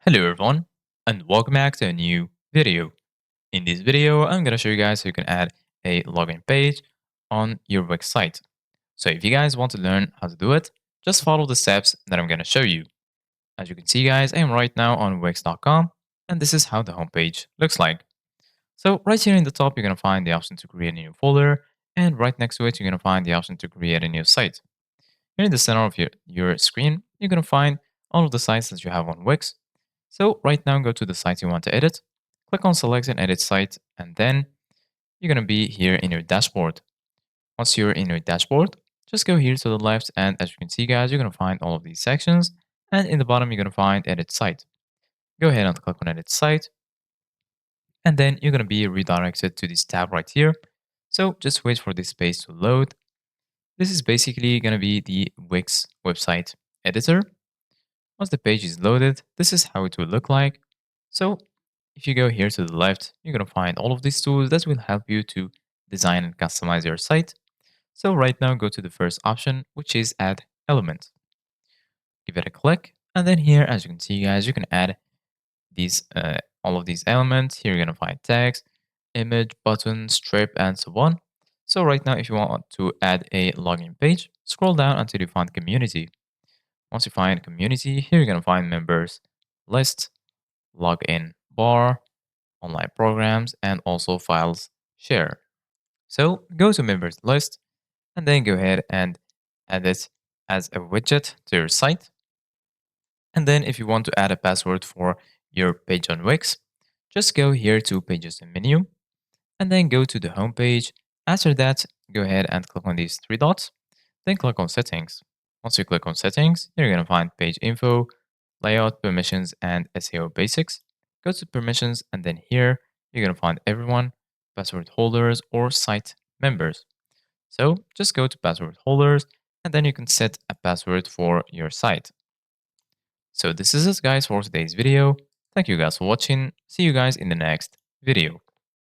Hello everyone, and welcome back to a new video. In this video, I'm going to show you guys how you can add a login page on your website. So if you guys want to learn how to do it, just follow the steps that I'm going to show you. As you can see guys, I am right now on Wix.com, and this is how the homepage looks like. So right here in the top, you're going to find the option to create a new folder, and right next to it, you're going to find the option to create a new site. Here in the center of your screen, you're going to find all of the sites that you have on Wix. So right now, go to the site you want to edit, click on select and edit site, and then you're going to be here in your dashboard. Once you're in your dashboard, just go here to the left, and as you can see guys, you're going to find all of these sections, and in the bottom, you're going to find edit site. Go ahead and click on edit site, and then you're going to be redirected to this tab right here. So just wait for this page to load. This is basically going to be the Wix website editor. Once the page is loaded, this is how it will look like. So if you go here to the left, you're going to find all of these tools that will help you to design and customize your site. So right now, go to the first option, which is add element. Give it a click. And then here, as you can see, guys, you can add these all of these elements. Here you're going to find text, image, button, strip, and so on. So right now, if you want to add a login page, scroll down until you find community. Once you find community, here you're going to find members, list, login bar, online programs, and also files share. So go to members list and then go ahead and add it as a widget to your site. And then if you want to add a password for your page on Wix, just go here to pages and menu and then go to the home page. After that, go ahead and click on these three dots, then click on settings. Once you click on settings, you're going to find page info, layout, permissions, and SEO basics. Go to permissions, and then here you're going to find everyone, password holders, or site members. So just go to password holders, and then you can set a password for your site. So this is it guys for today's video. Thank you guys for watching. See you guys in the next video.